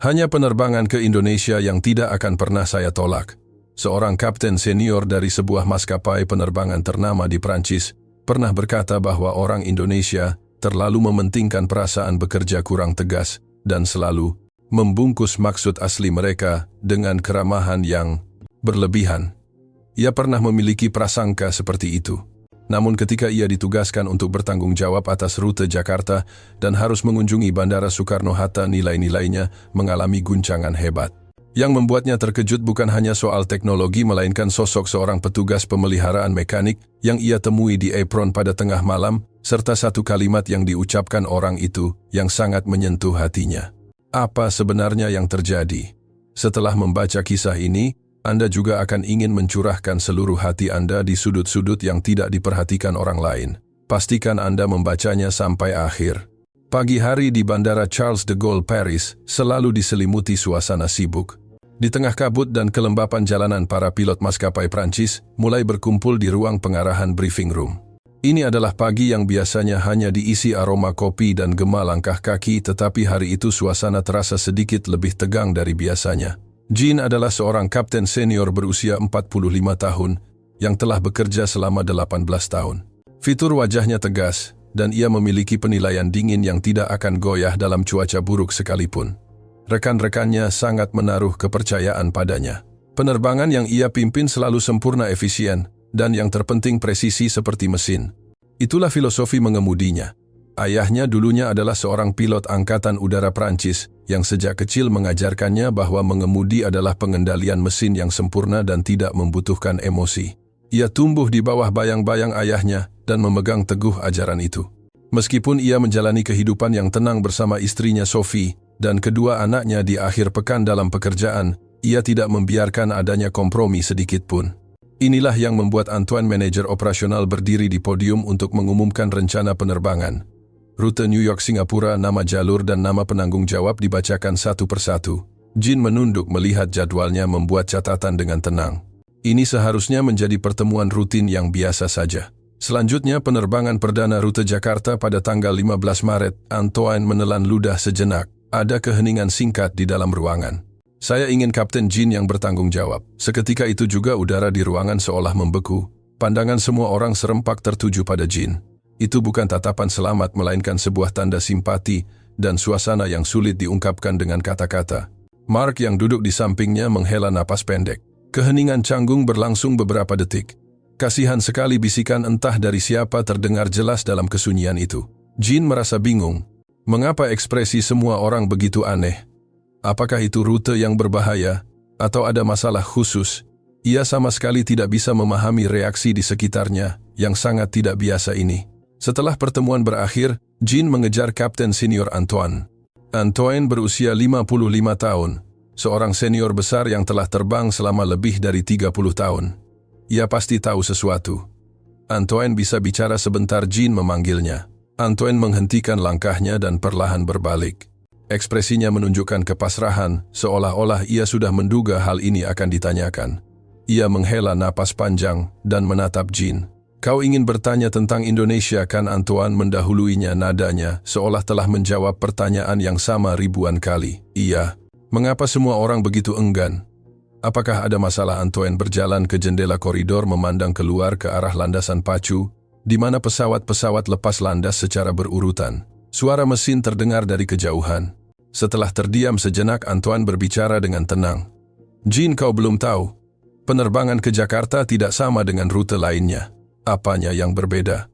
Hanya penerbangan ke Indonesia yang tidak akan pernah saya tolak. Seorang kapten senior dari sebuah maskapai penerbangan ternama di Prancis pernah berkata bahwa orang Indonesia terlalu mementingkan perasaan bekerja kurang tegas dan selalu membungkus maksud asli mereka dengan keramahan yang berlebihan. Ia pernah memiliki prasangka seperti itu. Namun ketika ia ditugaskan untuk bertanggung jawab atas rute Jakarta dan harus mengunjungi Bandara Soekarno-Hatta, nilai-nilainya mengalami guncangan hebat. Yang membuatnya terkejut bukan hanya soal teknologi melainkan sosok seorang petugas pemeliharaan mekanik yang ia temui di apron pada tengah malam, serta satu kalimat yang diucapkan orang itu yang sangat menyentuh hatinya. Apa sebenarnya yang terjadi? Setelah membaca kisah ini, Anda juga akan ingin mencurahkan seluruh hati Anda di sudut-sudut yang tidak diperhatikan orang lain. Pastikan Anda membacanya sampai akhir. Pagi hari di Bandara Charles de Gaulle, Paris, selalu diselimuti suasana sibuk. Di tengah kabut dan kelembapan jalanan, para pilot maskapai Prancis mulai berkumpul di ruang pengarahan briefing room. Ini adalah pagi yang biasanya hanya diisi aroma kopi dan gema langkah kaki, tetapi hari itu suasana terasa sedikit lebih tegang dari biasanya. Jean adalah seorang kapten senior berusia 45 tahun yang telah bekerja selama 18 tahun. Fitur wajahnya tegas, dan ia memiliki penilaian dingin yang tidak akan goyah dalam cuaca buruk sekalipun. Rekan-rekannya sangat menaruh kepercayaan padanya. Penerbangan yang ia pimpin selalu sempurna, efisien, dan yang terpenting presisi seperti mesin. Itulah filosofi mengemudinya. Ayahnya dulunya adalah seorang pilot Angkatan Udara Prancis yang sejak kecil mengajarkannya bahwa mengemudi adalah pengendalian mesin yang sempurna dan tidak membutuhkan emosi. Ia tumbuh di bawah bayang-bayang ayahnya dan memegang teguh ajaran itu. Meskipun ia menjalani kehidupan yang tenang bersama istrinya Sophie dan kedua anaknya di akhir pekan dalam pekerjaan, ia tidak membiarkan adanya kompromi sedikit pun. Inilah yang membuat Antoine, manajer operasional, berdiri di podium untuk mengumumkan rencana penerbangan. Rute New York-Singapura, nama jalur dan nama penanggung jawab dibacakan satu persatu. Jean menunduk melihat jadwalnya, membuat catatan dengan tenang. Ini seharusnya menjadi pertemuan rutin yang biasa saja. Selanjutnya penerbangan perdana rute Jakarta pada tanggal 15 Maret. Antoine menelan ludah sejenak. Ada keheningan singkat di dalam ruangan. Saya ingin Kapten Jean yang bertanggung jawab. Seketika itu juga udara di ruangan seolah membeku. Pandangan semua orang serempak tertuju pada Jean. Itu bukan tatapan selamat melainkan sebuah tanda simpati dan suasana yang sulit diungkapkan dengan kata-kata. Mark yang duduk di sampingnya menghela napas pendek. Keheningan canggung berlangsung beberapa detik. Kasihan sekali, bisikan entah dari siapa terdengar jelas dalam kesunyian itu. Jean merasa bingung. Mengapa ekspresi semua orang begitu aneh? Apakah itu rute yang berbahaya? Atau ada masalah khusus? Ia sama sekali tidak bisa memahami reaksi di sekitarnya yang sangat tidak biasa ini. Setelah pertemuan berakhir, Jean mengejar Kapten Senior Antoine. Antoine berusia 55 tahun, seorang senior besar yang telah terbang selama lebih dari 30 tahun. Ia pasti tahu sesuatu. Antoine bisa bicara sebentar. Jean memanggilnya. Antoine menghentikan langkahnya dan perlahan berbalik. Ekspresinya menunjukkan kepasrahan, seolah-olah ia sudah menduga hal ini akan ditanyakan. Ia menghela napas panjang dan menatap Jean. Kau ingin bertanya tentang Indonesia, kan? Antoine mendahuluinya, nadanya seolah telah menjawab pertanyaan yang sama ribuan kali. Iya. Mengapa semua orang begitu enggan? Apakah ada masalah? Antoine berjalan ke jendela koridor, memandang keluar ke arah landasan pacu, di mana pesawat-pesawat lepas landas secara berurutan. Suara mesin terdengar dari kejauhan. Setelah terdiam sejenak, Antoine berbicara dengan tenang. Jean, kau belum tahu. Penerbangan ke Jakarta tidak sama dengan rute lainnya. Apanya yang berbeda?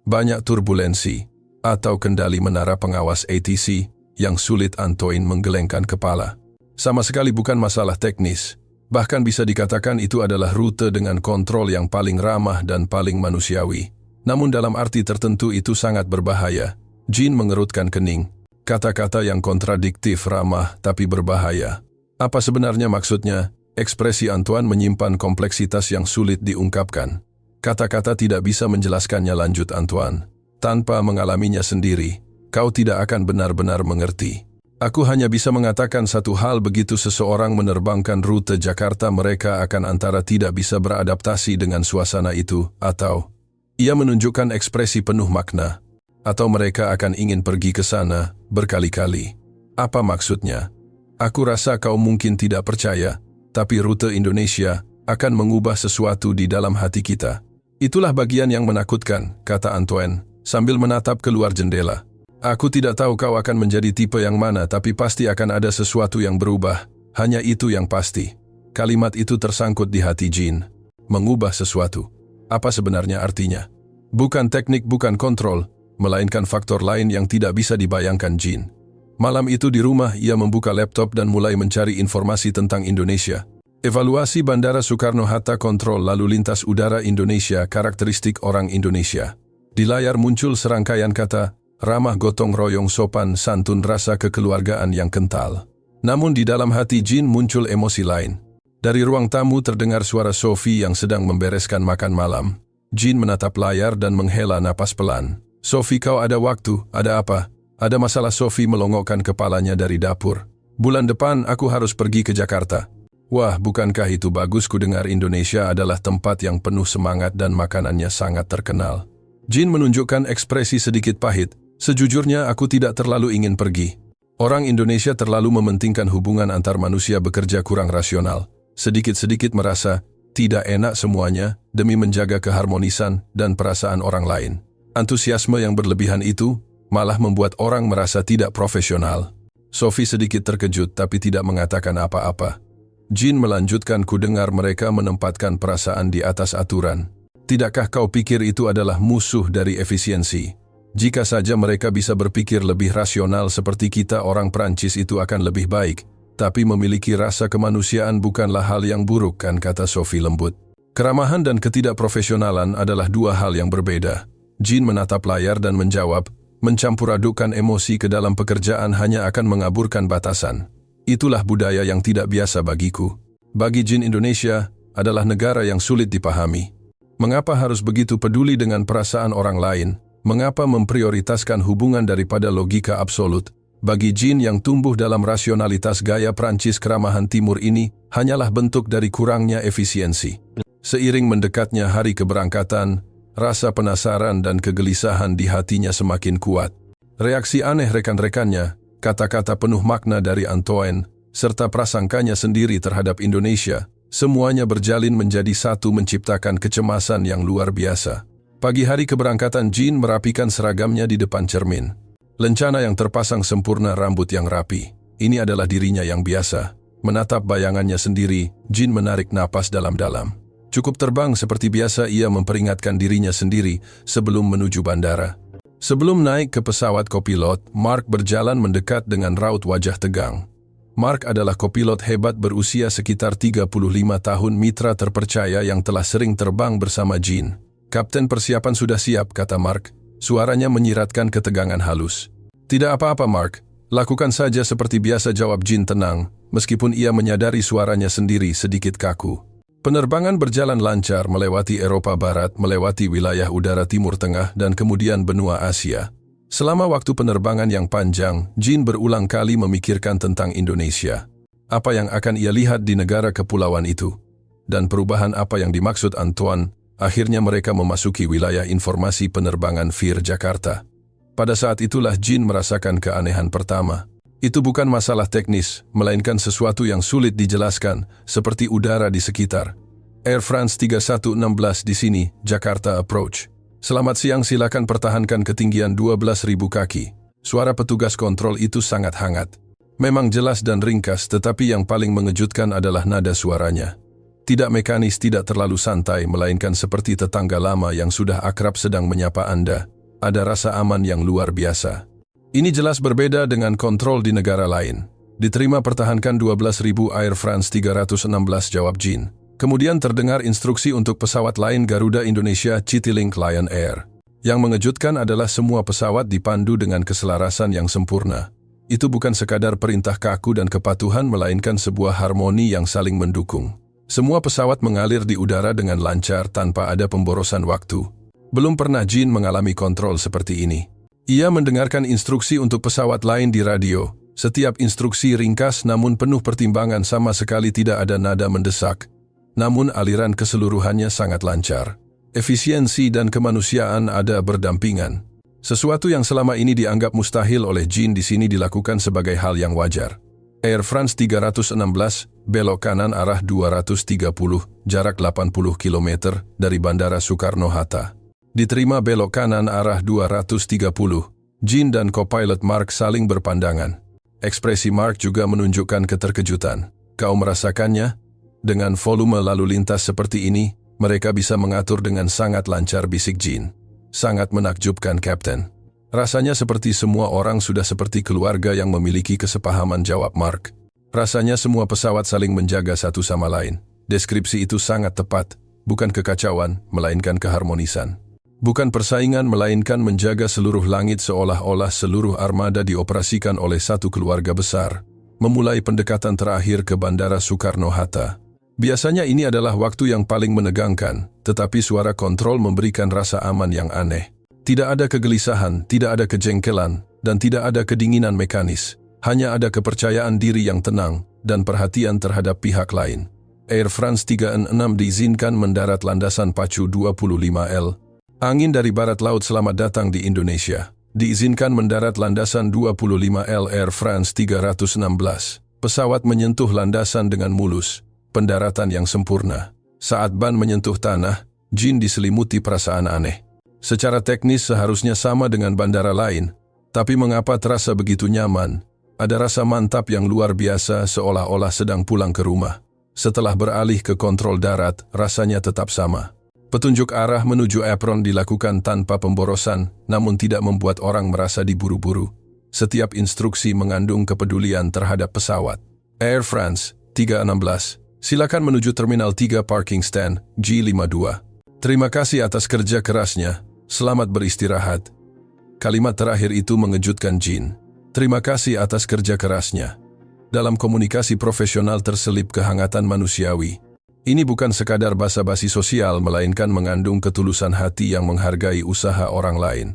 Banyak turbulensi atau kendali menara pengawas ATC yang sulit. Antoine menggelengkan kepala. Sama sekali bukan masalah teknis. Bahkan bisa dikatakan itu adalah rute dengan kontrol yang paling ramah dan paling manusiawi. Namun dalam arti tertentu itu sangat berbahaya. Jean mengerutkan kening. Kata-kata yang kontradiktif, ramah tapi berbahaya. Apa sebenarnya maksudnya? Ekspresi Antoine menyimpan kompleksitas yang sulit diungkapkan. Kata-kata tidak bisa menjelaskannya, lanjut Antoine. Tanpa mengalaminya sendiri, kau tidak akan benar-benar mengerti. Aku hanya bisa mengatakan satu hal, begitu seseorang menerbangkan rute Jakarta, mereka akan antara tidak bisa beradaptasi dengan suasana itu, atau ia menunjukkan ekspresi penuh makna, atau mereka akan ingin pergi ke sana berkali-kali. Apa maksudnya? Aku rasa kau mungkin tidak percaya, tapi rute Indonesia akan mengubah sesuatu di dalam hati kita. Itulah bagian yang menakutkan, kata Antoine, sambil menatap keluar jendela. Aku tidak tahu kau akan menjadi tipe yang mana, tapi pasti akan ada sesuatu yang berubah. Hanya itu yang pasti. Kalimat itu tersangkut di hati Jean. Mengubah sesuatu. Apa sebenarnya artinya? Bukan teknik, bukan kontrol, melainkan faktor lain yang tidak bisa dibayangkan Jean. Malam itu di rumah, ia membuka laptop dan mulai mencari informasi tentang Indonesia. Evaluasi Bandara Soekarno-Hatta, kontrol lalu lintas udara Indonesia, karakteristik orang Indonesia. Di layar muncul serangkaian kata, ramah, gotong royong, sopan, santun, rasa kekeluargaan yang kental. Namun di dalam hati Jean muncul emosi lain. Dari ruang tamu terdengar suara Sophie yang sedang membereskan makan malam. Jean menatap layar dan menghela napas pelan. Sophie, kau ada waktu? Ada apa? Ada masalah? Sophie melongokkan kepalanya dari dapur. Bulan depan aku harus pergi ke Jakarta. Wah, bukankah itu bagus? Ku dengar Indonesia adalah tempat yang penuh semangat dan makanannya sangat terkenal. Jean menunjukkan ekspresi sedikit pahit. Sejujurnya aku tidak terlalu ingin pergi. Orang Indonesia terlalu mementingkan hubungan antar manusia, bekerja kurang rasional. Sedikit-sedikit merasa tidak enak semuanya demi menjaga keharmonisan dan perasaan orang lain. Antusiasme yang berlebihan itu malah membuat orang merasa tidak profesional. Sophie sedikit terkejut tapi tidak mengatakan apa-apa. Jean melanjutkan, ku dengar mereka menempatkan perasaan di atas aturan. Tidakkah kau pikir itu adalah musuh dari efisiensi? Jika saja mereka bisa berpikir lebih rasional seperti kita orang Prancis, itu akan lebih baik. Tapi memiliki rasa kemanusiaan bukanlah hal yang buruk, kan, kata Sophie lembut. Keramahan dan ketidakprofesionalan adalah dua hal yang berbeda. Jean menatap layar dan menjawab, mencampur adukan emosi ke dalam pekerjaan hanya akan mengaburkan batasan. Itulah budaya yang tidak biasa bagiku. Bagi Jean, Indonesia adalah negara yang sulit dipahami. Mengapa harus begitu peduli dengan perasaan orang lain? Mengapa memprioritaskan hubungan daripada logika absolut? Bagi Jean yang tumbuh dalam rasionalitas gaya Prancis, keramahan timur ini hanyalah bentuk dari kurangnya efisiensi. Seiring mendekatnya hari keberangkatan, rasa penasaran dan kegelisahan di hatinya semakin kuat. Reaksi aneh rekan-rekannya, kata-kata penuh makna dari Antoine, serta prasangkanya sendiri terhadap Indonesia, semuanya berjalin menjadi satu menciptakan kecemasan yang luar biasa. Pagi hari keberangkatan, Jean merapikan seragamnya di depan cermin. Lencana yang terpasang sempurna, rambut yang rapi. Ini adalah dirinya yang biasa. Menatap bayangannya sendiri, Jean menarik napas dalam-dalam. Cukup terbang seperti biasa, ia memperingatkan dirinya sendiri sebelum menuju bandara. Sebelum naik ke pesawat, kopilot Mark berjalan mendekat dengan raut wajah tegang. Mark adalah kopilot hebat berusia sekitar 35 tahun, mitra terpercaya yang telah sering terbang bersama Jean. Kapten, persiapan sudah siap, kata Mark. Suaranya menyiratkan ketegangan halus. Tidak apa-apa, Mark. Lakukan saja seperti biasa, jawab Jean tenang, meskipun ia menyadari suaranya sendiri sedikit kaku. Penerbangan berjalan lancar melewati Eropa Barat, melewati wilayah udara Timur Tengah, dan kemudian benua Asia. Selama waktu penerbangan yang panjang, Jean berulang kali memikirkan tentang Indonesia. Apa yang akan ia lihat di negara kepulauan itu? Dan perubahan apa yang dimaksud Antoine? Akhirnya mereka memasuki wilayah informasi penerbangan Vir Jakarta. Pada saat itulah Jean merasakan keanehan pertama. Itu bukan masalah teknis, melainkan sesuatu yang sulit dijelaskan, seperti udara di sekitar. Air France 3116 di sini, Jakarta approach. Selamat siang, silakan pertahankan ketinggian 12.000 kaki. Suara petugas kontrol itu sangat hangat. Memang jelas dan ringkas, tetapi yang paling mengejutkan adalah nada suaranya. Tidak mekanis, tidak terlalu santai, melainkan seperti tetangga lama yang sudah akrab sedang menyapa Anda. Ada rasa aman yang luar biasa. Ini jelas berbeda dengan kontrol di negara lain. Diterima, pertahankan 12.000 Air France 316, jawab Jean. Kemudian terdengar instruksi untuk pesawat lain, Garuda Indonesia, Citylink, Lion Air. Yang mengejutkan adalah semua pesawat dipandu dengan keselarasan yang sempurna. Itu bukan sekadar perintah kaku dan kepatuhan, melainkan sebuah harmoni yang saling mendukung. Semua pesawat mengalir di udara dengan lancar tanpa ada pemborosan waktu. Belum pernah Jean mengalami kontrol seperti ini. Ia mendengarkan instruksi untuk pesawat lain di radio. Setiap instruksi ringkas namun penuh pertimbangan, sama sekali tidak ada nada mendesak. Namun aliran keseluruhannya sangat lancar. Efisiensi dan kemanusiaan ada berdampingan. Sesuatu yang selama ini dianggap mustahil oleh Jean di sini dilakukan sebagai hal yang wajar. Air France 316, belok kanan arah 230, jarak 80 km dari Bandara Soekarno-Hatta. Diterima belok kanan arah 230. Jean dan co-pilot Mark saling berpandangan. Ekspresi Mark juga menunjukkan keterkejutan. Kau merasakannya? Dengan volume lalu lintas seperti ini, mereka bisa mengatur dengan sangat lancar, bisik Jean. Sangat menakjubkan, Kapten. Rasanya seperti semua orang sudah seperti keluarga yang memiliki kesepahaman, jawab Mark. Rasanya semua pesawat saling menjaga satu sama lain. Deskripsi itu sangat tepat, bukan kekacauan, melainkan keharmonisan. Bukan persaingan, melainkan menjaga seluruh langit seolah-olah seluruh armada dioperasikan oleh satu keluarga besar. Memulai pendekatan terakhir ke Bandara Soekarno-Hatta. Biasanya ini adalah waktu yang paling menegangkan, tetapi suara kontrol memberikan rasa aman yang aneh. Tidak ada kegelisahan, tidak ada kejengkelan, dan tidak ada kedinginan mekanis. Hanya ada kepercayaan diri yang tenang dan perhatian terhadap pihak lain. Air France 36 diizinkan mendarat landasan pacu 25L. Angin dari barat laut, selamat datang di Indonesia. Diizinkan mendarat landasan 25L Air France 316. Pesawat menyentuh landasan dengan mulus. Pendaratan yang sempurna. Saat ban menyentuh tanah, Jean diselimuti perasaan aneh. Secara teknis seharusnya sama dengan bandara lain, tapi mengapa terasa begitu nyaman? Ada rasa mantap yang luar biasa, seolah-olah sedang pulang ke rumah. Setelah beralih ke kontrol darat, rasanya tetap sama. Petunjuk arah menuju apron dilakukan tanpa pemborosan, namun tidak membuat orang merasa diburu-buru. Setiap instruksi mengandung kepedulian terhadap pesawat. Air France 316, silakan menuju Terminal 3 Parking Stand, G52. Terima kasih atas kerja kerasnya. Selamat beristirahat. Kalimat terakhir itu mengejutkan Jean. Terima kasih atas kerja kerasnya. Dalam komunikasi profesional terselip kehangatan manusiawi. Ini bukan sekadar basa-basi sosial, melainkan mengandung ketulusan hati yang menghargai usaha orang lain.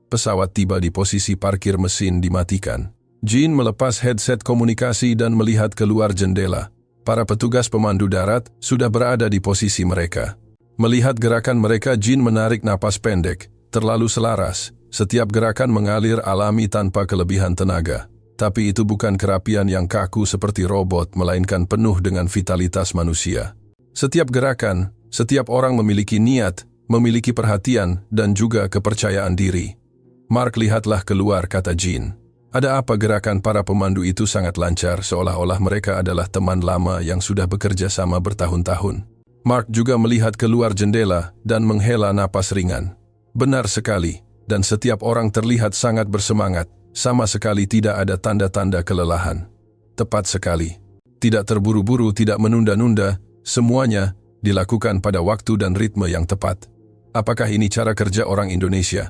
Pesawat tiba di posisi parkir, mesin dimatikan. Jean melepas headset komunikasi dan melihat keluar jendela. Para petugas pemandu darat sudah berada di posisi mereka. Melihat gerakan mereka, Jean menarik napas pendek, terlalu selaras. Setiap gerakan mengalir alami tanpa kelebihan tenaga. Tapi itu bukan kerapian yang kaku seperti robot, melainkan penuh dengan vitalitas manusia. Setiap gerakan, setiap orang memiliki niat, memiliki perhatian, dan juga kepercayaan diri. Mark, lihatlah keluar, kata Jean. Ada apa? Gerakan para pemandu itu sangat lancar, seolah-olah mereka adalah teman lama yang sudah bekerja sama bertahun-tahun. Mark juga melihat keluar jendela dan menghela napas ringan. Benar sekali, dan setiap orang terlihat sangat bersemangat, sama sekali tidak ada tanda-tanda kelelahan. Tepat sekali. Tidak terburu-buru, tidak menunda-nunda, semuanya dilakukan pada waktu dan ritme yang tepat. Apakah ini cara kerja orang Indonesia?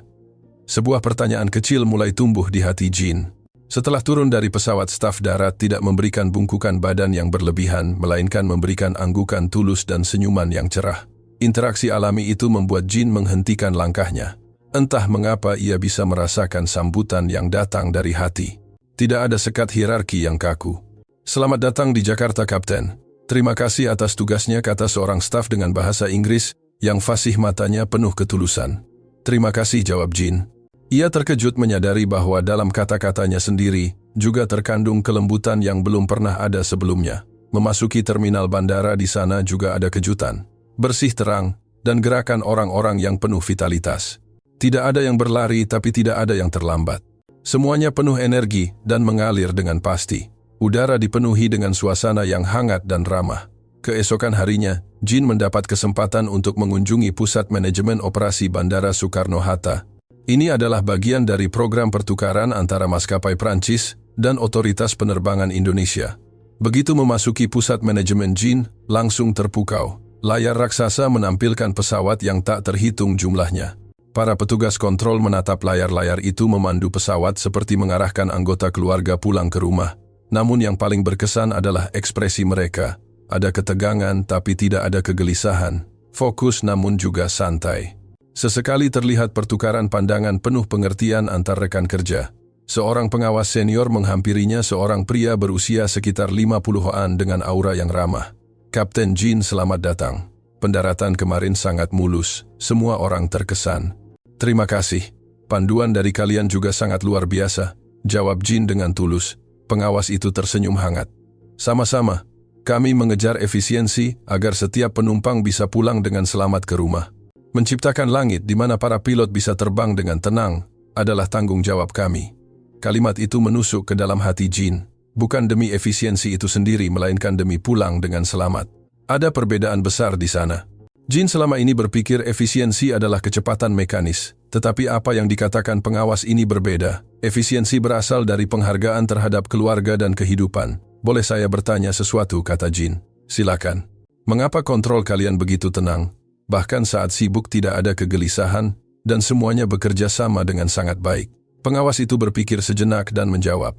Sebuah pertanyaan kecil mulai tumbuh di hati Jean. Setelah turun dari pesawat, staf darat tidak memberikan bungkukan badan yang berlebihan, melainkan memberikan anggukan tulus dan senyuman yang cerah. Interaksi alami itu membuat Jean menghentikan langkahnya. Entah mengapa ia bisa merasakan sambutan yang datang dari hati. Tidak ada sekat hierarki yang kaku. Selamat datang di Jakarta, Kapten. Terima kasih atas tugasnya, kata seorang staf dengan bahasa Inggris yang fasih, matanya penuh ketulusan. Terima kasih, jawab Jean. Ia terkejut menyadari bahwa dalam kata-katanya sendiri juga terkandung kelembutan yang belum pernah ada sebelumnya. Memasuki terminal bandara, di sana juga ada kejutan. Bersih, terang, dan gerakan orang-orang yang penuh vitalitas. Tidak ada yang berlari, tapi tidak ada yang terlambat. Semuanya penuh energi dan mengalir dengan pasti. Udara dipenuhi dengan suasana yang hangat dan ramah. Keesokan harinya, Jean mendapat kesempatan untuk mengunjungi Pusat Manajemen Operasi Bandara Soekarno-Hatta. Ini adalah bagian dari program pertukaran antara maskapai Prancis dan otoritas penerbangan Indonesia. Begitu memasuki pusat manajemen, Jean langsung terpukau. Layar raksasa menampilkan pesawat yang tak terhitung jumlahnya. Para petugas kontrol menatap layar-layar itu, memandu pesawat seperti mengarahkan anggota keluarga pulang ke rumah. Namun yang paling berkesan adalah ekspresi mereka. Ada ketegangan tapi tidak ada kegelisahan. Fokus namun juga santai. Sesekali terlihat pertukaran pandangan penuh pengertian antar rekan kerja. Seorang pengawas senior menghampirinya, seorang pria berusia sekitar 50-an dengan aura yang ramah. Kapten Jean, selamat datang. Pendaratan kemarin sangat mulus, semua orang terkesan. Terima kasih. Panduan dari kalian juga sangat luar biasa, jawab Jean dengan tulus. Pengawas itu tersenyum hangat. Sama-sama, kami mengejar efisiensi agar setiap penumpang bisa pulang dengan selamat ke rumah. Menciptakan langit di mana para pilot bisa terbang dengan tenang adalah tanggung jawab kami. Kalimat itu menusuk ke dalam hati Jean, bukan demi efisiensi itu sendiri melainkan demi pulang dengan selamat. Ada perbedaan besar di sana. Jean selama ini berpikir efisiensi adalah kecepatan mekanis, tetapi apa yang dikatakan pengawas ini berbeda. Efisiensi berasal dari penghargaan terhadap keluarga dan kehidupan. Boleh saya bertanya sesuatu, kata Jean. Silakan. Mengapa kontrol kalian begitu tenang? Bahkan saat sibuk tidak ada kegelisahan, dan semuanya bekerja sama dengan sangat baik. Pengawas itu berpikir sejenak dan menjawab.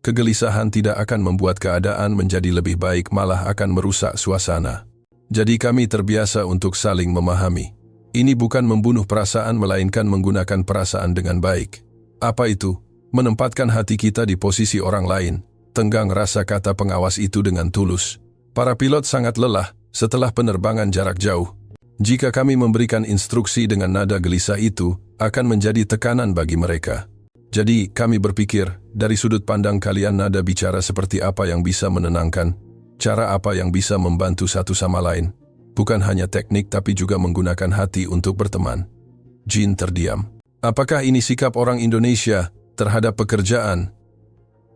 Kegelisahan tidak akan membuat keadaan menjadi lebih baik, malah akan merusak suasana. Jadi kami terbiasa untuk saling memahami. Ini bukan membunuh perasaan melainkan menggunakan perasaan dengan baik. Apa itu? Menempatkan hati kita di posisi orang lain. Tenggang rasa, kata pengawas itu dengan tulus. Para pilot sangat lelah setelah penerbangan jarak jauh. Jika kami memberikan instruksi dengan nada gelisah itu, akan menjadi tekanan bagi mereka. Jadi kami berpikir, dari sudut pandang kalian nada bicara seperti apa yang bisa menenangkan, cara apa yang bisa membantu satu sama lain. Bukan hanya teknik tapi juga menggunakan hati untuk berteman. Jean terdiam. Apakah ini sikap orang Indonesia terhadap pekerjaan?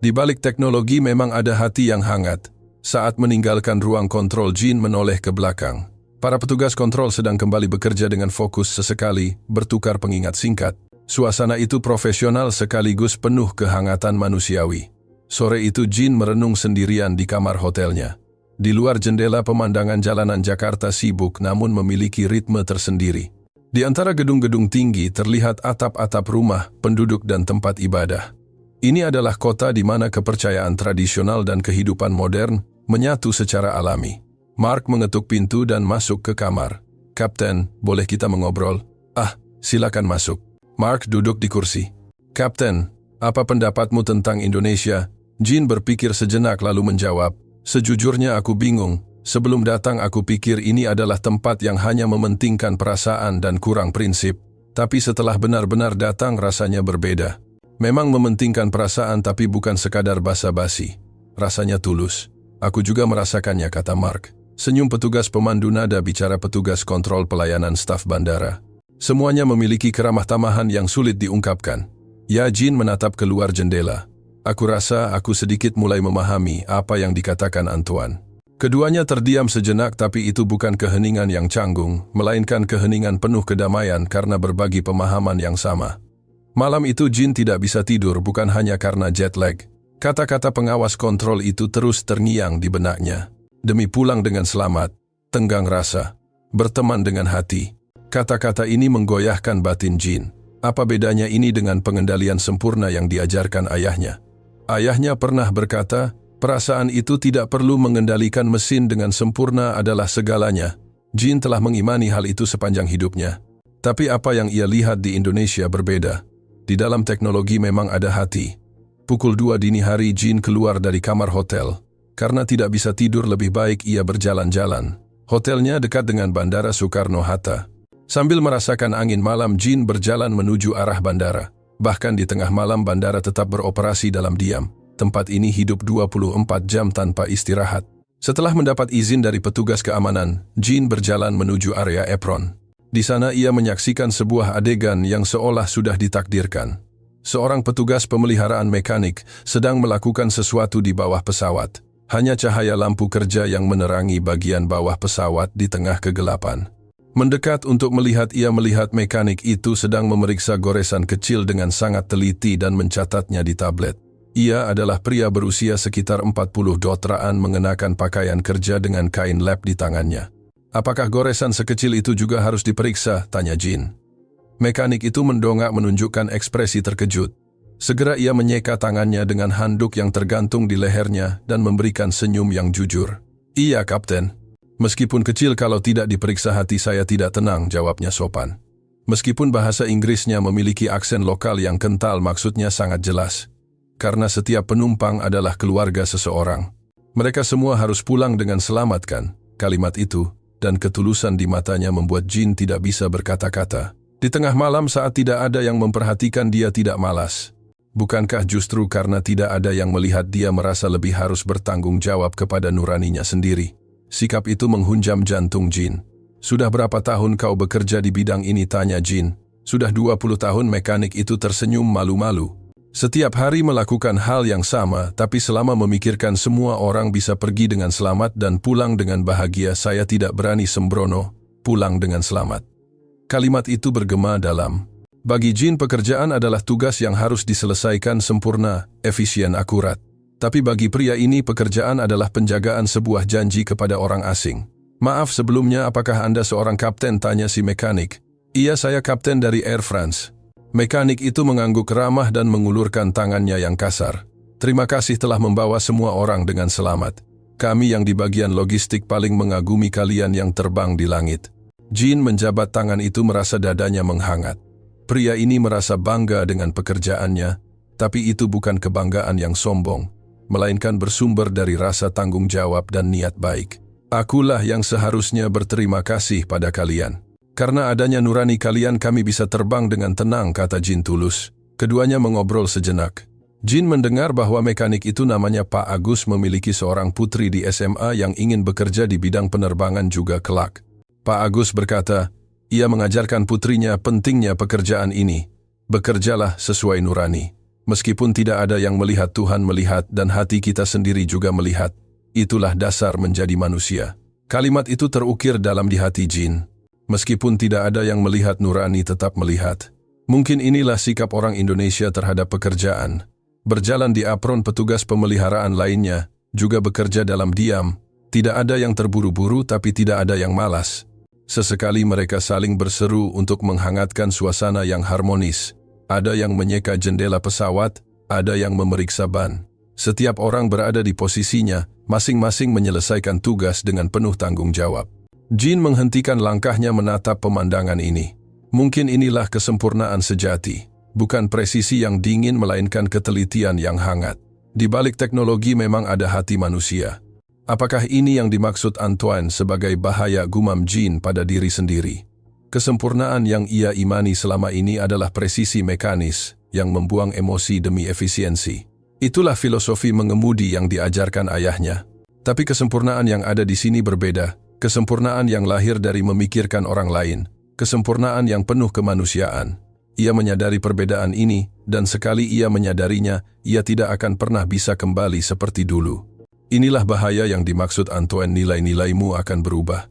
Di balik teknologi memang ada hati yang hangat. Saat meninggalkan ruang kontrol, Jean menoleh ke belakang. Para petugas kontrol sedang kembali bekerja dengan fokus, sesekali bertukar pengingat singkat. Suasana itu profesional sekaligus penuh kehangatan manusiawi. Sore itu Jean merenung sendirian di kamar hotelnya. Di luar jendela pemandangan jalanan Jakarta sibuk namun memiliki ritme tersendiri. Di antara gedung-gedung tinggi terlihat atap-atap rumah, penduduk dan tempat ibadah. Ini adalah kota di mana kepercayaan tradisional dan kehidupan modern menyatu secara alami. Mark mengetuk pintu dan masuk ke kamar. Kapten, boleh kita mengobrol? Ah, silakan masuk. Mark duduk di kursi. Kapten, apa pendapatmu tentang Indonesia? Jean berpikir sejenak lalu menjawab, sejujurnya aku bingung. Sebelum datang aku pikir ini adalah tempat yang hanya mementingkan perasaan dan kurang prinsip. Tapi setelah benar-benar datang rasanya berbeda. Memang mementingkan perasaan tapi bukan sekadar basa-basi. Rasanya tulus. Aku juga merasakannya, kata Mark. Senyum petugas pemandu nada bicara petugas kontrol pelayanan staf bandara. Semuanya memiliki keramah tamahan yang sulit diungkapkan. Ya, Jean menatap keluar jendela. Aku rasa aku sedikit mulai memahami apa yang dikatakan Antoine. Keduanya terdiam sejenak, tapi itu bukan keheningan yang canggung, melainkan keheningan penuh kedamaian karena berbagi pemahaman yang sama. Malam itu Jean tidak bisa tidur bukan hanya karena jet lag. Kata-kata pengawas kontrol itu terus terngiang di benaknya. Demi pulang dengan selamat, tenggang rasa, berteman dengan hati. Kata-kata ini menggoyahkan batin Jean. Apa bedanya ini dengan pengendalian sempurna yang diajarkan ayahnya? Ayahnya pernah berkata, perasaan itu tidak perlu mengendalikan mesin dengan sempurna adalah segalanya. Jean telah mengimani hal itu sepanjang hidupnya. Tapi apa yang ia lihat di Indonesia berbeda. Di dalam teknologi memang ada hati. Pukul 2 dini hari Jean keluar dari kamar hotel. Karena tidak bisa tidur, lebih baik ia berjalan-jalan. Hotelnya dekat dengan Bandara Soekarno-Hatta. Sambil merasakan angin malam, Jean berjalan menuju arah bandara. Bahkan di tengah malam bandara tetap beroperasi dalam diam. Tempat ini hidup 24 jam tanpa istirahat. Setelah mendapat izin dari petugas keamanan, Jean berjalan menuju area apron. Di sana ia menyaksikan sebuah adegan yang seolah sudah ditakdirkan. Seorang petugas pemeliharaan mekanik sedang melakukan sesuatu di bawah pesawat. Hanya cahaya lampu kerja yang menerangi bagian bawah pesawat di tengah kegelapan. Mendekat untuk melihat, ia melihat mekanik itu sedang memeriksa goresan kecil dengan sangat teliti dan mencatatnya di tablet. Ia adalah pria berusia sekitar 40 dotraan mengenakan pakaian kerja dengan kain lap di tangannya. Apakah goresan sekecil itu juga harus diperiksa? Tanya Jean. Mekanik itu mendongak menunjukkan ekspresi terkejut. Segera ia menyeka tangannya dengan handuk yang tergantung di lehernya dan memberikan senyum yang jujur. Iya, Kapten. Meskipun kecil, kalau tidak diperiksa hati saya tidak tenang, jawabnya sopan. Meskipun bahasa Inggrisnya memiliki aksen lokal yang kental, maksudnya sangat jelas. Karena setiap penumpang adalah keluarga seseorang. Mereka semua harus pulang dengan selamat, kan? Kalimat itu, dan ketulusan di matanya membuat Jean tidak bisa berkata-kata. Di tengah malam saat tidak ada yang memperhatikan, dia tidak malas. Bukankah justru karena tidak ada yang melihat dia merasa lebih harus bertanggung jawab kepada nuraninya sendiri? Sikap itu menghunjam jantung Jin. Sudah berapa tahun kau bekerja di bidang ini, tanya Jin. Sudah 20 tahun, mekanik itu tersenyum malu-malu. Setiap hari melakukan hal yang sama, tapi selama memikirkan semua orang bisa pergi dengan selamat dan pulang dengan bahagia, saya tidak berani sembrono, pulang dengan selamat. Kalimat itu bergema dalam. Bagi Jin, pekerjaan adalah tugas yang harus diselesaikan sempurna, efisien, akurat. Tapi bagi pria ini, pekerjaan adalah penjagaan sebuah janji kepada orang asing. Maaf sebelumnya, apakah Anda seorang kapten, tanya si mekanik. Iya, saya kapten dari Air France. Mekanik itu mengangguk ramah dan mengulurkan tangannya yang kasar. Terima kasih telah membawa semua orang dengan selamat. Kami yang di bagian logistik paling mengagumi kalian yang terbang di langit. Jin menjabat tangan itu, merasa dadanya menghangat. Pria ini merasa bangga dengan pekerjaannya, tapi itu bukan kebanggaan yang sombong, melainkan bersumber dari rasa tanggung jawab dan niat baik. Akulah yang seharusnya berterima kasih pada kalian. Karena adanya nurani kalian kami bisa terbang dengan tenang, kata Jin tulus. Keduanya mengobrol sejenak. Jin mendengar bahwa mekanik itu namanya Pak Agus memiliki seorang putri di SMA yang ingin bekerja di bidang penerbangan juga kelak. Pak Agus berkata, ia mengajarkan putrinya pentingnya pekerjaan ini. Bekerjalah sesuai nurani. Meskipun tidak ada yang melihat, Tuhan melihat dan hati kita sendiri juga melihat. Itulah dasar menjadi manusia. Kalimat itu terukir dalam di hati Jin. Meskipun tidak ada yang melihat, nurani tetap melihat. Mungkin inilah sikap orang Indonesia terhadap pekerjaan. Berjalan di apron petugas pemeliharaan lainnya, juga bekerja dalam diam. Tidak ada yang terburu-buru tapi tidak ada yang malas. Sesekali mereka saling berseru untuk menghangatkan suasana yang harmonis. Ada yang menyeka jendela pesawat, ada yang memeriksa ban. Setiap orang berada di posisinya, masing-masing menyelesaikan tugas dengan penuh tanggung jawab. Jin menghentikan langkahnya menatap pemandangan ini. Mungkin inilah kesempurnaan sejati. Bukan presisi yang dingin melainkan ketelitian yang hangat. Di balik teknologi memang ada hati manusia. Apakah ini yang dimaksud Antoine sebagai bahaya, gumam Jin pada diri sendiri? Kesempurnaan yang ia imani selama ini adalah presisi mekanis yang membuang emosi demi efisiensi. Itulah filosofi mengemudi yang diajarkan ayahnya. Tapi kesempurnaan yang ada di sini berbeda. Kesempurnaan yang lahir dari memikirkan orang lain. Kesempurnaan yang penuh kemanusiaan. Ia menyadari perbedaan ini, dan sekali ia menyadarinya, ia tidak akan pernah bisa kembali seperti dulu. Inilah bahaya yang dimaksud Antoine, nilai-nilaimu akan berubah.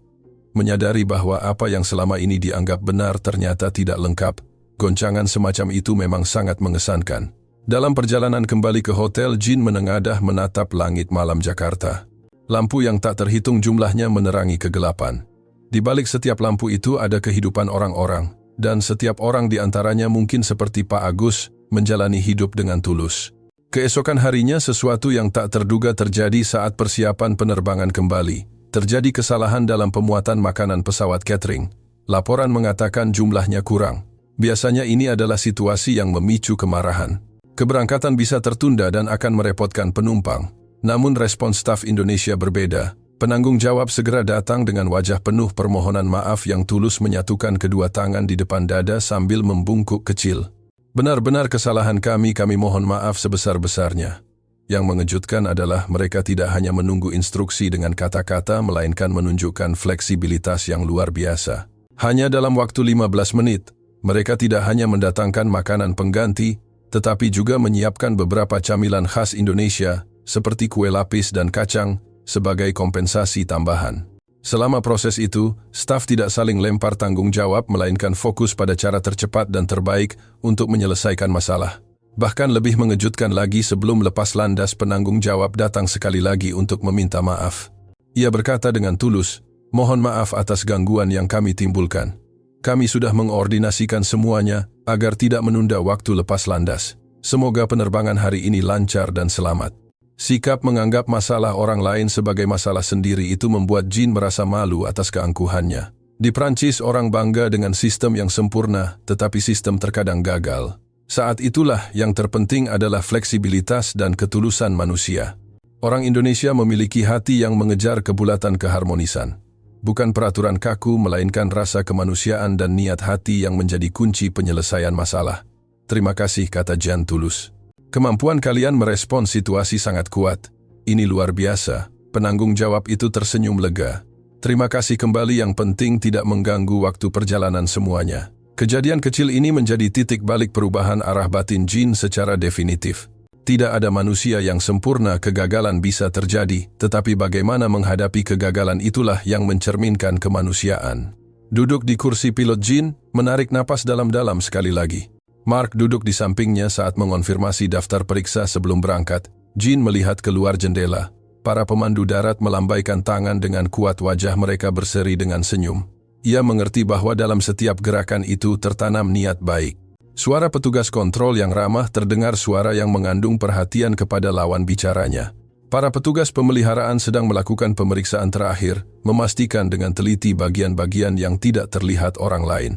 Menyadari bahwa apa yang selama ini dianggap benar ternyata tidak lengkap. Goncangan semacam itu memang sangat mengesankan. Dalam perjalanan kembali ke hotel, Jin menengadah menatap langit malam Jakarta. Lampu yang tak terhitung jumlahnya menerangi kegelapan. Di balik setiap lampu itu ada kehidupan orang-orang, dan setiap orang di antaranya mungkin seperti Pak Agus, menjalani hidup dengan tulus. Keesokan harinya sesuatu yang tak terduga terjadi saat persiapan penerbangan kembali. Terjadi kesalahan dalam pemuatan makanan pesawat catering. Laporan mengatakan jumlahnya kurang. Biasanya ini adalah situasi yang memicu kemarahan. Keberangkatan bisa tertunda dan akan merepotkan penumpang. Namun respon staf Indonesia berbeda. Penanggung jawab segera datang dengan wajah penuh permohonan maaf yang tulus, menyatukan kedua tangan di depan dada sambil membungkuk kecil. Benar-benar kesalahan kami mohon maaf sebesar-besarnya. Yang mengejutkan adalah mereka tidak hanya menunggu instruksi dengan kata-kata, melainkan menunjukkan fleksibilitas yang luar biasa. Hanya dalam waktu 15 menit, mereka tidak hanya mendatangkan makanan pengganti, tetapi juga menyiapkan beberapa camilan khas Indonesia, seperti kue lapis dan kacang, sebagai kompensasi tambahan. Selama proses itu, staf tidak saling lempar tanggung jawab, melainkan fokus pada cara tercepat dan terbaik untuk menyelesaikan masalah. Bahkan lebih mengejutkan lagi, sebelum lepas landas, penanggung jawab datang sekali lagi untuk meminta maaf. Ia berkata dengan tulus, mohon maaf atas gangguan yang kami timbulkan. Kami sudah mengordinasikan semuanya agar tidak menunda waktu lepas landas. Semoga penerbangan hari ini lancar dan selamat. Sikap menganggap masalah orang lain sebagai masalah sendiri itu membuat Jin merasa malu atas keangkuhannya. Di Prancis orang bangga dengan sistem yang sempurna, tetapi sistem terkadang gagal. Saat itulah yang terpenting adalah fleksibilitas dan ketulusan manusia. Orang Indonesia memiliki hati yang mengejar kebulatan keharmonisan. Bukan peraturan kaku, melainkan rasa kemanusiaan dan niat hati yang menjadi kunci penyelesaian masalah. Terima kasih, kata Jan tulus. Kemampuan kalian merespons situasi sangat kuat. Ini luar biasa. Penanggung jawab itu tersenyum lega. Terima kasih kembali, yang penting tidak mengganggu waktu perjalanan semuanya. Kejadian kecil ini menjadi titik balik perubahan arah batin Jin secara definitif. Tidak ada manusia yang sempurna, kegagalan bisa terjadi, tetapi bagaimana menghadapi kegagalan itulah yang mencerminkan kemanusiaan. Duduk di kursi pilot, Jin menarik napas dalam-dalam sekali lagi. Mark duduk di sampingnya saat mengonfirmasi daftar periksa sebelum berangkat. Jin melihat keluar jendela. Para pemandu darat melambaikan tangan dengan kuat, wajah mereka berseri dengan senyum. Ia mengerti bahwa dalam setiap gerakan itu tertanam niat baik. Suara petugas kontrol yang ramah terdengar, suara yang mengandung perhatian kepada lawan bicaranya. Para petugas pemeliharaan sedang melakukan pemeriksaan terakhir, memastikan dengan teliti bagian-bagian yang tidak terlihat orang lain.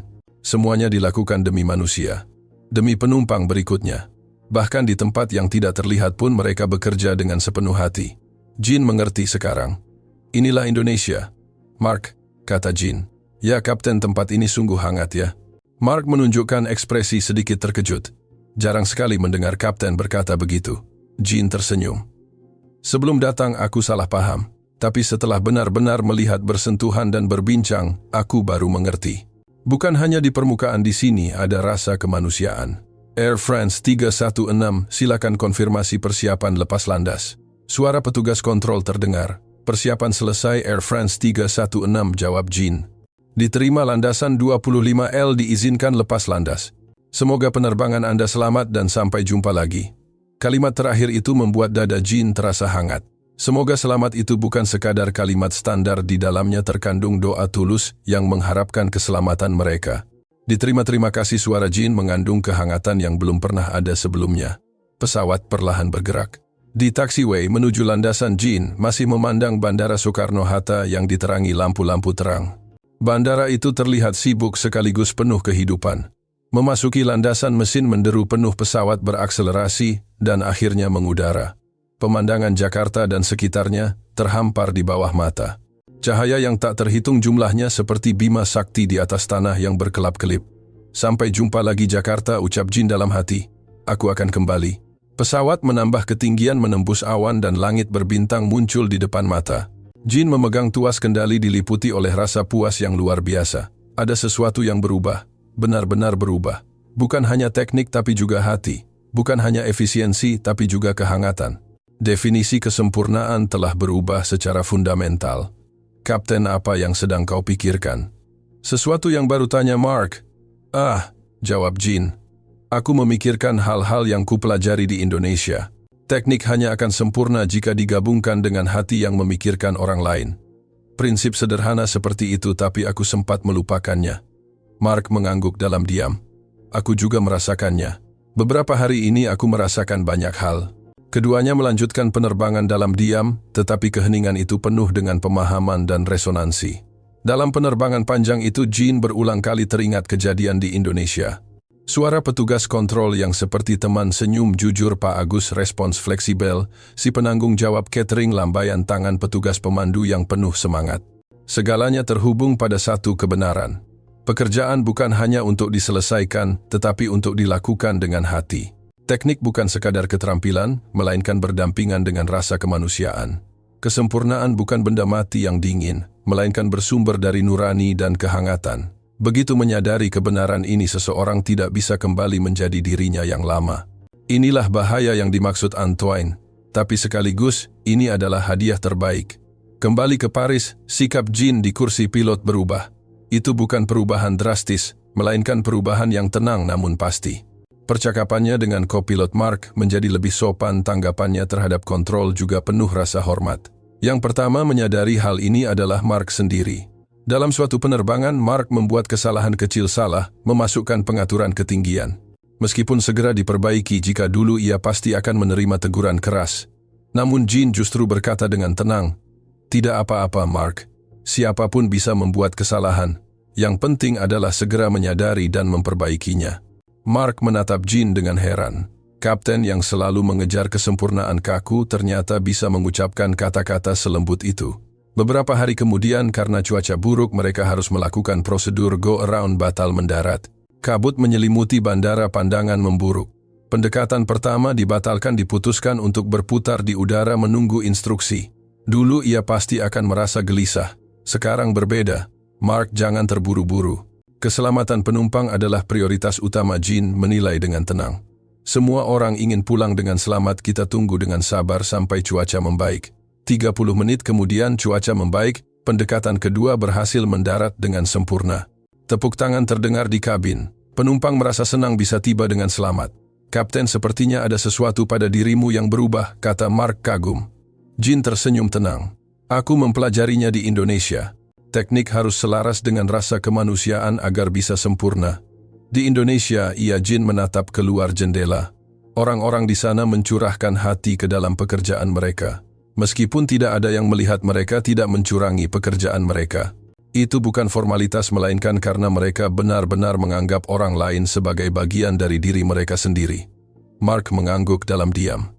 Semuanya dilakukan demi manusia, demi penumpang berikutnya. Bahkan di tempat yang tidak terlihat pun mereka bekerja dengan sepenuh hati. Jin mengerti sekarang. Inilah Indonesia. Mark, kata Jin. Ya Kapten, tempat ini sungguh hangat ya. Mark menunjukkan ekspresi sedikit terkejut. Jarang sekali mendengar Kapten berkata begitu. Jin tersenyum. Sebelum datang aku salah paham, tapi setelah benar-benar melihat, bersentuhan dan berbincang, aku baru mengerti. Bukan hanya di permukaan, di sini ada rasa kemanusiaan. Air France 316, silakan konfirmasi persiapan lepas landas. Suara petugas kontrol terdengar. Persiapan selesai Air France 316, jawab Jin. Diterima, landasan 25L diizinkan lepas landas. Semoga penerbangan Anda selamat dan sampai jumpa lagi. Kalimat terakhir itu membuat dada Jin terasa hangat. Semoga selamat itu bukan sekadar kalimat standar, di dalamnya terkandung doa tulus yang mengharapkan keselamatan mereka. Diterima, terima kasih. Suara Jin mengandung kehangatan yang belum pernah ada sebelumnya. Pesawat perlahan bergerak. Di taxiway menuju landasan, Jin masih memandang Bandara Soekarno-Hatta yang diterangi lampu-lampu terang. Bandara itu terlihat sibuk sekaligus penuh kehidupan. Memasuki landasan, mesin menderu penuh, pesawat berakselerasi dan akhirnya mengudara. Pemandangan Jakarta dan sekitarnya terhampar di bawah mata. Cahaya yang tak terhitung jumlahnya seperti bima sakti di atas tanah yang berkelap-kelip. Sampai jumpa lagi Jakarta, ucap Jin dalam hati. Aku akan kembali. Pesawat menambah ketinggian, menembus awan dan langit berbintang muncul di depan mata. Jin memegang tuas kendali, diliputi oleh rasa puas yang luar biasa. Ada sesuatu yang berubah, benar-benar berubah. Bukan hanya teknik tapi juga hati. Bukan hanya efisiensi tapi juga kehangatan. Definisi kesempurnaan telah berubah secara fundamental. Kapten, apa yang sedang kau pikirkan? Sesuatu yang baru, tanya Mark. Jawab Jin. Aku memikirkan hal-hal yang kupelajari di Indonesia. Teknik hanya akan sempurna jika digabungkan dengan hati yang memikirkan orang lain. Prinsip sederhana seperti itu, tapi aku sempat melupakannya. Mark mengangguk dalam diam. Aku juga merasakannya. Beberapa hari ini aku merasakan banyak hal. Keduanya melanjutkan penerbangan dalam diam, tetapi keheningan itu penuh dengan pemahaman dan resonansi. Dalam penerbangan panjang itu, Jin berulang kali teringat kejadian di Indonesia. Suara petugas kontrol yang seperti teman, senyum jujur Pak Agus, respons fleksibel, si penanggung jawab catering, lambaian tangan petugas pemandu yang penuh semangat. Segalanya terhubung pada satu kebenaran. Pekerjaan bukan hanya untuk diselesaikan, tetapi untuk dilakukan dengan hati. Teknik bukan sekadar keterampilan, melainkan berdampingan dengan rasa kemanusiaan. Kesempurnaan bukan benda mati yang dingin, melainkan bersumber dari nurani dan kehangatan. Begitu menyadari kebenaran ini, seseorang tidak bisa kembali menjadi dirinya yang lama. Inilah bahaya yang dimaksud Antoine. Tapi sekaligus, ini adalah hadiah terbaik. Kembali ke Paris, sikap Jin di kursi pilot berubah. Itu bukan perubahan drastis, melainkan perubahan yang tenang namun pasti. Percakapannya dengan kopilot Mark menjadi lebih sopan, tanggapannya terhadap kontrol juga penuh rasa hormat. Yang pertama menyadari hal ini adalah Mark sendiri. Dalam suatu penerbangan, Mark membuat kesalahan kecil, salah memasukkan pengaturan ketinggian. Meskipun segera diperbaiki, jika dulu ia pasti akan menerima teguran keras. Namun Jin justru berkata dengan tenang, "Tidak apa-apa Mark, siapapun bisa membuat kesalahan. Yang penting adalah segera menyadari dan memperbaikinya." Mark menatap Jin dengan heran. Kapten yang selalu mengejar kesempurnaan kaku ternyata bisa mengucapkan kata-kata selembut itu. Beberapa hari kemudian, karena cuaca buruk, mereka harus melakukan prosedur go around batal mendarat. Kabut menyelimuti bandara, pandangan memburuk. Pendekatan pertama diputuskan untuk berputar di udara menunggu instruksi. Dulu ia pasti akan merasa gelisah. Sekarang berbeda. Mark, jangan terburu-buru. Keselamatan penumpang adalah prioritas utama. Jean menilai dengan tenang. Semua orang ingin pulang dengan selamat, kita tunggu dengan sabar sampai cuaca membaik. 30 menit kemudian cuaca membaik, pendekatan kedua berhasil mendarat dengan sempurna. Tepuk tangan terdengar di kabin. Penumpang merasa senang bisa tiba dengan selamat. Kapten, sepertinya ada sesuatu pada dirimu yang berubah, kata Mark kagum. Jean tersenyum tenang. Aku mempelajarinya di Indonesia. Teknik harus selaras dengan rasa kemanusiaan agar bisa sempurna. Di Indonesia, Jean menatap keluar jendela. Orang-orang di sana mencurahkan hati ke dalam pekerjaan mereka. Meskipun tidak ada yang melihat, mereka tidak mencurangi pekerjaan mereka. Itu bukan formalitas, melainkan karena mereka benar-benar menganggap orang lain sebagai bagian dari diri mereka sendiri. Mark mengangguk dalam diam.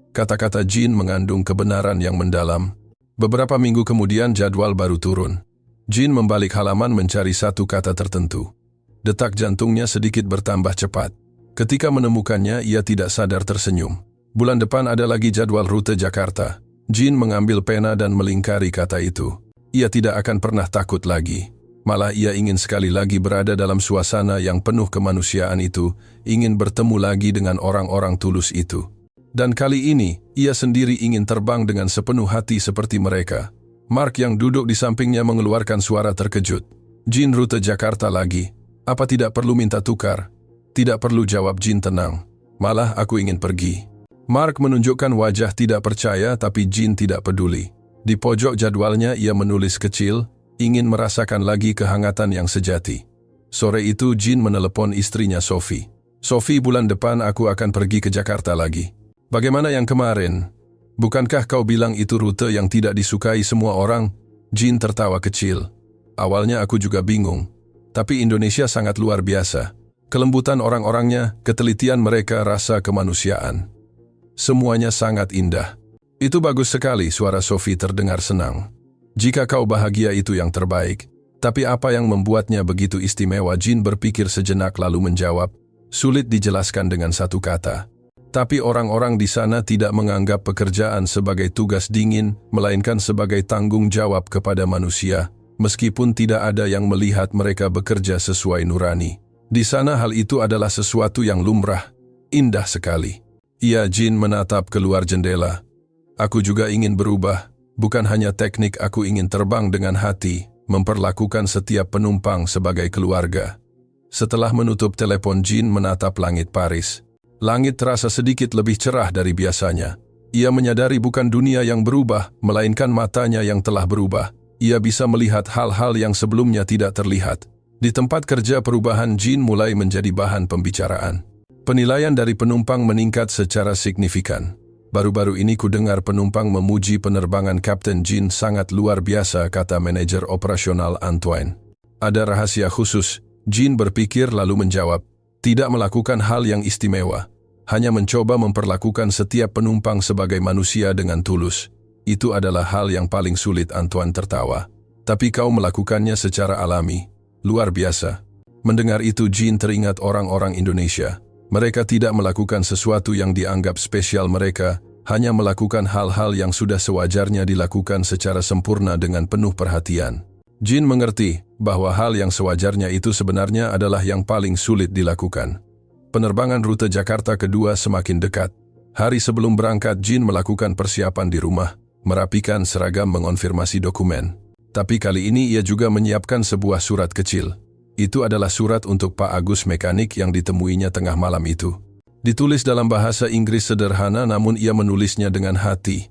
Kata-kata Jean mengandung kebenaran yang mendalam. Beberapa minggu kemudian jadwal baru turun. Jean membalik halaman mencari satu kata tertentu. Detak jantungnya sedikit bertambah cepat. Ketika menemukannya, ia tidak sadar tersenyum. Bulan depan ada lagi jadwal rute Jakarta. Jean mengambil pena dan melingkari kata itu. Ia tidak akan pernah takut lagi. Malah ia ingin sekali lagi berada dalam suasana yang penuh kemanusiaan itu, ingin bertemu lagi dengan orang-orang tulus itu. Dan kali ini, ia sendiri ingin terbang dengan sepenuh hati seperti mereka. Mark yang duduk di sampingnya mengeluarkan suara terkejut. Jean, rute Jakarta lagi. Apa tidak perlu minta tukar? Tidak perlu, jawab Jean tenang. Malah aku ingin pergi. Mark menunjukkan wajah tidak percaya, tapi Jean tidak peduli. Di pojok jadwalnya ia menulis kecil, ingin merasakan lagi kehangatan yang sejati. Sore itu Jean menelepon istrinya Sophie. Sophie, bulan depan aku akan pergi ke Jakarta lagi. Bagaimana yang kemarin? Bukankah kau bilang itu rute yang tidak disukai semua orang? Jean tertawa kecil. Awalnya aku juga bingung. Tapi Indonesia sangat luar biasa. Kelembutan orang-orangnya, ketelitian mereka, rasa kemanusiaan. Semuanya sangat indah. Itu bagus sekali, suara Sophie terdengar senang. Jika kau bahagia itu yang terbaik. Tapi apa yang membuatnya begitu istimewa? Jean berpikir sejenak lalu menjawab, sulit dijelaskan dengan satu kata. Tapi orang-orang di sana tidak menganggap pekerjaan sebagai tugas dingin, melainkan sebagai tanggung jawab kepada manusia, meskipun tidak ada yang melihat mereka bekerja sesuai nurani. Di sana hal itu adalah sesuatu yang lumrah, indah sekali. Jean menatap keluar jendela. Aku juga ingin berubah, bukan hanya teknik, aku ingin terbang dengan hati, memperlakukan setiap penumpang sebagai keluarga. Setelah menutup telepon, Jean menatap langit Paris. Langit terasa sedikit lebih cerah dari biasanya. Ia menyadari bukan dunia yang berubah, melainkan matanya yang telah berubah. Ia bisa melihat hal-hal yang sebelumnya tidak terlihat. Di tempat kerja, perubahan Jean mulai menjadi bahan pembicaraan. Penilaian dari penumpang meningkat secara signifikan. Baru-baru ini ku dengar penumpang memuji penerbangan Kapten Jean, sangat luar biasa, kata manajer operasional Antoine. Ada rahasia khusus? Jean berpikir lalu menjawab, tidak melakukan hal yang istimewa. Hanya mencoba memperlakukan setiap penumpang sebagai manusia dengan tulus. Itu adalah hal yang paling sulit, Antoine tertawa. Tapi kau melakukannya secara alami. Luar biasa. Mendengar itu Jean teringat orang-orang Indonesia. Mereka tidak melakukan sesuatu yang dianggap spesial, mereka hanya melakukan hal-hal yang sudah sewajarnya dilakukan secara sempurna dengan penuh perhatian. Jean mengerti bahwa hal yang sewajarnya itu sebenarnya adalah yang paling sulit dilakukan. Penerbangan rute Jakarta kedua semakin dekat. Hari sebelum berangkat, Jean melakukan persiapan di rumah, merapikan seragam, mengonfirmasi dokumen. Tapi kali ini ia juga menyiapkan sebuah surat kecil. Itu adalah surat untuk Pak Agus, mekanik yang ditemuinya tengah malam itu. Ditulis dalam bahasa Inggris sederhana, namun ia menulisnya dengan hati.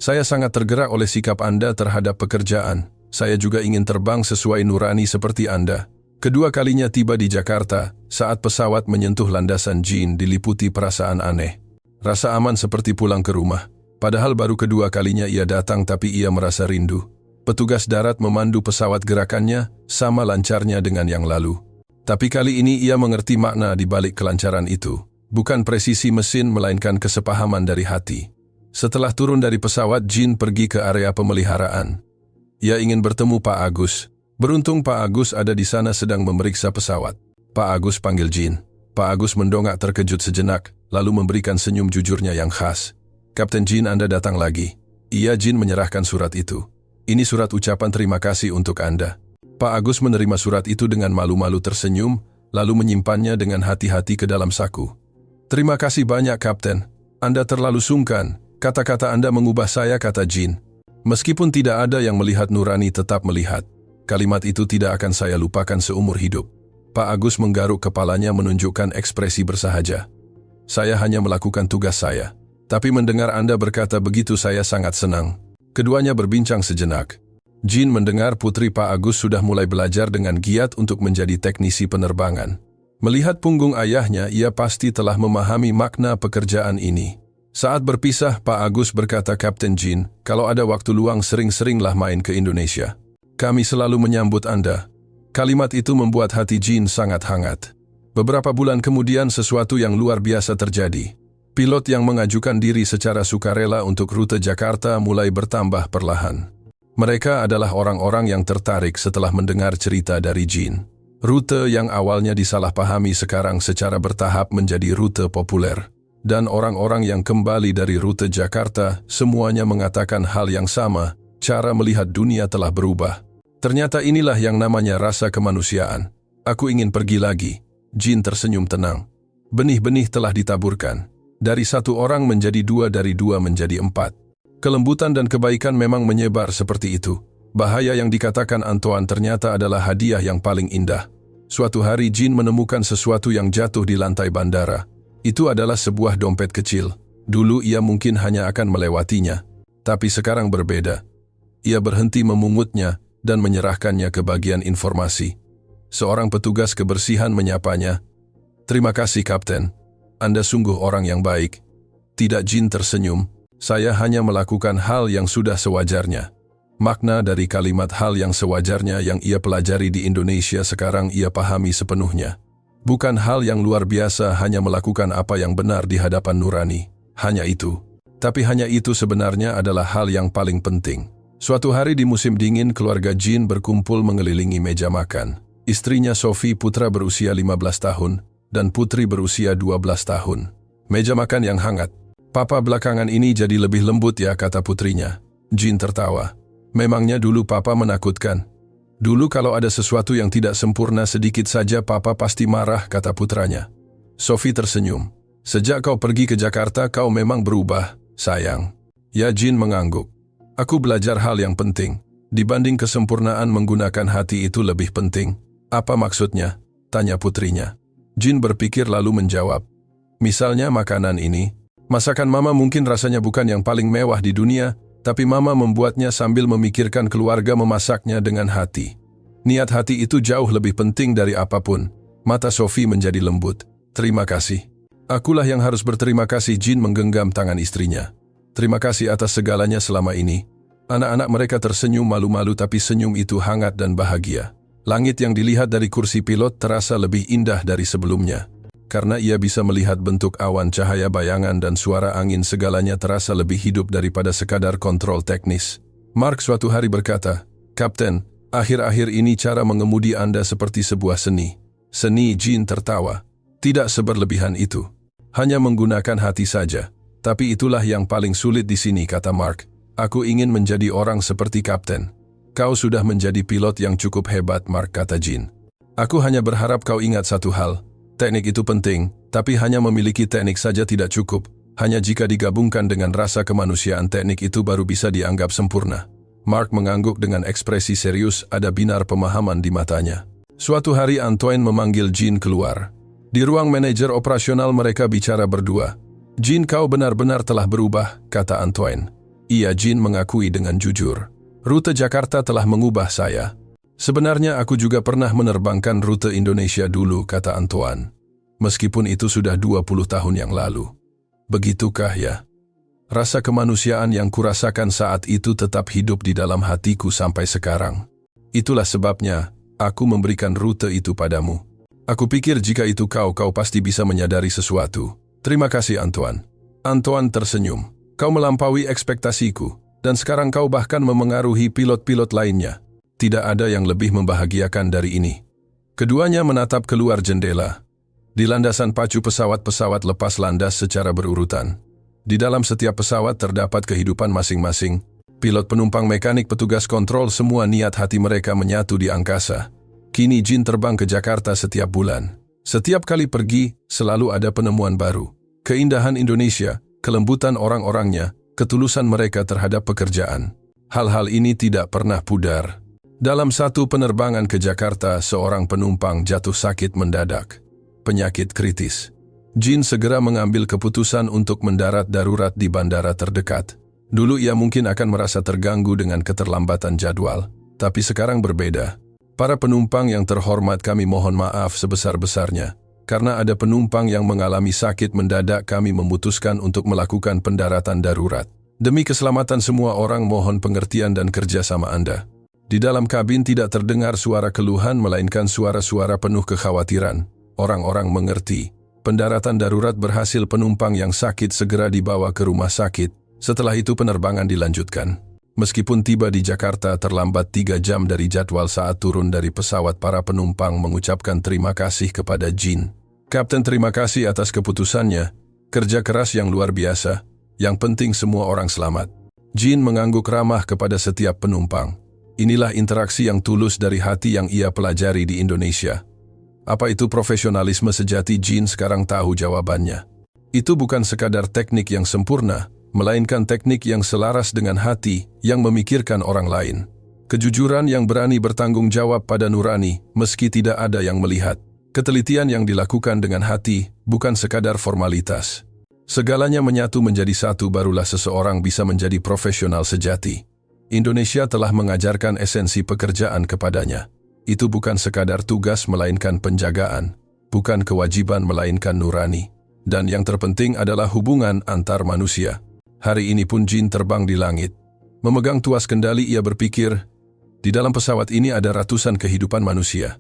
Saya sangat tergerak oleh sikap Anda terhadap pekerjaan. Saya juga ingin terbang sesuai nurani seperti Anda. Kedua kalinya tiba di Jakarta, saat pesawat menyentuh landasan, Jean diliputi perasaan aneh. Rasa aman seperti pulang ke rumah. Padahal baru kedua kalinya ia datang, tapi ia merasa rindu. Petugas darat memandu pesawat, gerakannya sama lancarnya dengan yang lalu. Tapi kali ini ia mengerti makna di balik kelancaran itu. Bukan presisi mesin, melainkan kesepahaman dari hati. Setelah turun dari pesawat, Jean pergi ke area pemeliharaan. Ia ingin bertemu Pak Agus. Beruntung Pak Agus ada di sana sedang memeriksa pesawat. Pak Agus, panggil Jean. Pak Agus mendongak terkejut sejenak, lalu memberikan senyum jujurnya yang khas. Kapten Jin, Anda datang lagi. Iya, Jin menyerahkan surat itu. Ini surat ucapan terima kasih untuk Anda. Pak Agus menerima surat itu dengan malu-malu tersenyum, lalu menyimpannya dengan hati-hati ke dalam saku. Terima kasih banyak, Kapten. Anda terlalu sungkan. Kata-kata Anda mengubah saya, kata Jin. Meskipun tidak ada yang melihat, nurani tetap melihat. Kalimat itu tidak akan saya lupakan seumur hidup. Pak Agus menggaruk kepalanya menunjukkan ekspresi bersahaja. Saya hanya melakukan tugas saya. Tapi mendengar Anda berkata begitu saya sangat senang. Keduanya berbincang sejenak. Jin mendengar putri Pak Agus sudah mulai belajar dengan giat untuk menjadi teknisi penerbangan. Melihat punggung ayahnya, ia pasti telah memahami makna pekerjaan ini. Saat berpisah, Pak Agus berkata, Kapten Jin, kalau ada waktu luang sering-seringlah main ke Indonesia. Kami selalu menyambut Anda. Kalimat itu membuat hati Jin sangat hangat. Beberapa bulan kemudian sesuatu yang luar biasa terjadi. Pilot yang mengajukan diri secara sukarela untuk rute Jakarta mulai bertambah perlahan. Mereka adalah orang-orang yang tertarik setelah mendengar cerita dari Jin. Rute yang awalnya disalahpahami sekarang secara bertahap menjadi rute populer. Dan orang-orang yang kembali dari rute Jakarta semuanya mengatakan hal yang sama, cara melihat dunia telah berubah. Ternyata inilah yang namanya rasa kemanusiaan. Aku ingin pergi lagi. Jin tersenyum tenang. Benih-benih telah ditaburkan. Dari satu orang menjadi dua, dari dua menjadi empat. Kelembutan dan kebaikan memang menyebar seperti itu. Bahaya yang dikatakan Antoine ternyata adalah hadiah yang paling indah. Suatu hari Jin menemukan sesuatu yang jatuh di lantai bandara. Itu adalah sebuah dompet kecil. Dulu ia mungkin hanya akan melewatinya. Tapi sekarang berbeda. Ia berhenti memungutnya dan menyerahkannya ke bagian informasi. Seorang petugas kebersihan menyapanya. Terima kasih, Kapten. Anda sungguh orang yang baik. Tidak, Jin tersenyum. Saya hanya melakukan hal yang sudah sewajarnya. Makna dari kalimat hal yang sewajarnya yang ia pelajari di Indonesia sekarang ia pahami sepenuhnya. Bukan hal yang luar biasa hanya melakukan apa yang benar di hadapan nurani. Hanya itu. Tapi hanya itu sebenarnya adalah hal yang paling penting. Suatu hari di musim dingin, keluarga Jin berkumpul mengelilingi meja makan. Istrinya Sophie, putra berusia 15 tahun, dan putri berusia 12 tahun. Meja makan yang hangat. Papa belakangan ini jadi lebih lembut ya, kata putrinya. Jin tertawa. Memangnya dulu papa menakutkan? Dulu kalau ada sesuatu yang tidak sempurna sedikit saja papa pasti marah, kata putranya. Sophie tersenyum. Sejak kau pergi ke Jakarta kau memang berubah, sayang. Ya, Jin mengangguk. Aku belajar hal yang penting. Dibanding kesempurnaan, menggunakan hati itu lebih penting. Apa maksudnya? Tanya putrinya. Jin berpikir lalu menjawab. Misalnya makanan ini. Masakan mama mungkin rasanya bukan yang paling mewah di dunia, tapi mama membuatnya sambil memikirkan keluarga, memasaknya dengan hati. Niat hati itu jauh lebih penting dari apapun. Mata Sophie menjadi lembut. Terima kasih. Akulah yang harus berterima kasih, Jin menggenggam tangan istrinya. Terima kasih atas segalanya selama ini. Anak-anak mereka tersenyum malu-malu, tapi senyum itu hangat dan bahagia. Langit yang dilihat dari kursi pilot terasa lebih indah dari sebelumnya. Karena ia bisa melihat bentuk awan, cahaya, bayangan, dan suara angin, segalanya terasa lebih hidup daripada sekadar kontrol teknis. Mark suatu hari berkata, Kapten, akhir-akhir ini cara mengemudi Anda seperti sebuah seni. Seni, Jin tertawa. Tidak seberlebihan itu. Hanya menggunakan hati saja. Tapi itulah yang paling sulit di sini, kata Mark. Aku ingin menjadi orang seperti Kapten. Kau sudah menjadi pilot yang cukup hebat, Mark, kata Jin. Aku hanya berharap kau ingat satu hal. Teknik itu penting, tapi hanya memiliki teknik saja tidak cukup. Hanya jika digabungkan dengan rasa kemanusiaan, teknik itu baru bisa dianggap sempurna. Mark mengangguk dengan ekspresi serius, ada binar pemahaman di matanya. Suatu hari Antoine memanggil Jin keluar. Di ruang manajer operasional mereka bicara berdua. Jin, kau benar-benar telah berubah, kata Antoine. Iya, Jin mengakui dengan jujur. Rute Jakarta telah mengubah saya. Sebenarnya aku juga pernah menerbangkan rute Indonesia dulu, kata Antoine. Meskipun itu sudah 20 tahun yang lalu. Begitukah ya? Rasa kemanusiaan yang kurasakan saat itu tetap hidup di dalam hatiku sampai sekarang. Itulah sebabnya aku memberikan rute itu padamu. Aku pikir jika itu kau pasti bisa menyadari sesuatu. Terima kasih, Antoine. Antoine tersenyum. Kau melampaui ekspektasiku, dan sekarang kau bahkan memengaruhi pilot-pilot lainnya. Tidak ada yang lebih membahagiakan dari ini. Keduanya menatap keluar jendela. Di landasan pacu pesawat-pesawat lepas landas secara berurutan. Di dalam setiap pesawat terdapat kehidupan masing-masing. Pilot, penumpang, mekanik, petugas kontrol, semua niat hati mereka menyatu di angkasa. Kini Jin terbang ke Jakarta setiap bulan. Setiap kali pergi, selalu ada penemuan baru. Keindahan Indonesia, kelembutan orang-orangnya, ketulusan mereka terhadap pekerjaan. Hal-hal ini tidak pernah pudar. Dalam satu penerbangan ke Jakarta, seorang penumpang jatuh sakit mendadak. Penyakit kritis. Jin segera mengambil keputusan untuk mendarat darurat di bandara terdekat. Dulu ia mungkin akan merasa terganggu dengan keterlambatan jadwal, tapi sekarang berbeda. Para penumpang yang terhormat, kami mohon maaf sebesar-besarnya. Karena ada penumpang yang mengalami sakit mendadak, kami memutuskan untuk melakukan pendaratan darurat. Demi keselamatan semua orang, mohon pengertian dan kerjasama Anda. Di dalam kabin tidak terdengar suara keluhan, melainkan suara-suara penuh kekhawatiran. Orang-orang mengerti. Pendaratan darurat berhasil, penumpang yang sakit segera dibawa ke rumah sakit. Setelah itu penerbangan dilanjutkan. Meskipun tiba di Jakarta terlambat 3 jam dari jadwal, saat turun dari pesawat para penumpang mengucapkan terima kasih kepada Jin. Kapten, terima kasih atas keputusannya. Kerja keras yang luar biasa. Yang penting semua orang selamat. Jin mengangguk ramah kepada setiap penumpang. Inilah interaksi yang tulus dari hati yang ia pelajari di Indonesia. Apa itu profesionalisme sejati? Jin sekarang tahu jawabannya. Itu bukan sekadar teknik yang sempurna, melainkan teknik yang selaras dengan hati yang memikirkan orang lain. Kejujuran yang berani bertanggung jawab pada nurani, meski tidak ada yang melihat. Ketelitian yang dilakukan dengan hati, bukan sekadar formalitas. Segalanya menyatu menjadi satu, barulah seseorang bisa menjadi profesional sejati. Indonesia telah mengajarkan esensi pekerjaan kepadanya. Itu bukan sekadar tugas melainkan penjagaan, bukan kewajiban melainkan nurani. Dan yang terpenting adalah hubungan antar manusia. Hari ini pun Jin terbang di langit. Memegang tuas kendali, ia berpikir, di dalam pesawat ini ada ratusan kehidupan manusia.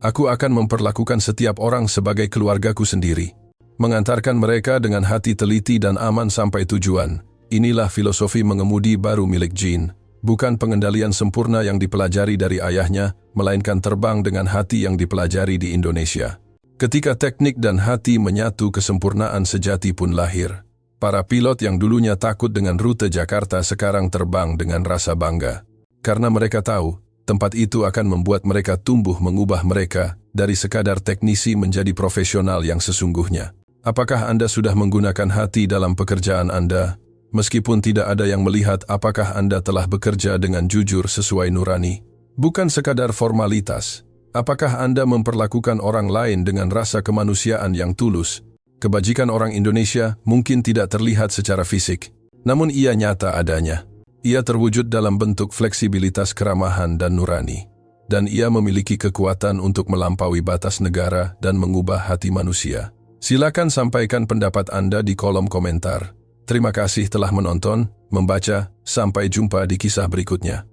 Aku akan memperlakukan setiap orang sebagai keluargaku sendiri. Mengantarkan mereka dengan hati teliti dan aman sampai tujuan. Inilah filosofi mengemudi baru milik Jin. Bukan pengendalian sempurna yang dipelajari dari ayahnya, melainkan terbang dengan hati yang dipelajari di Indonesia. Ketika teknik dan hati menyatu, kesempurnaan sejati pun lahir. Para pilot yang dulunya takut dengan rute Jakarta sekarang terbang dengan rasa bangga. Karena mereka tahu, tempat itu akan membuat mereka tumbuh, mengubah mereka dari sekadar teknisi menjadi profesional yang sesungguhnya. Apakah Anda sudah menggunakan hati dalam pekerjaan Anda? Meskipun tidak ada yang melihat, apakah Anda telah bekerja dengan jujur sesuai nurani? Bukan sekadar formalitas. Apakah Anda memperlakukan orang lain dengan rasa kemanusiaan yang tulus? Kebajikan orang Indonesia mungkin tidak terlihat secara fisik, namun ia nyata adanya. Ia terwujud dalam bentuk fleksibilitas, keramahan, dan nurani. Dan ia memiliki kekuatan untuk melampaui batas negara dan mengubah hati manusia. Silakan sampaikan pendapat Anda di kolom komentar. Terima kasih telah menonton, membaca, sampai jumpa di kisah berikutnya.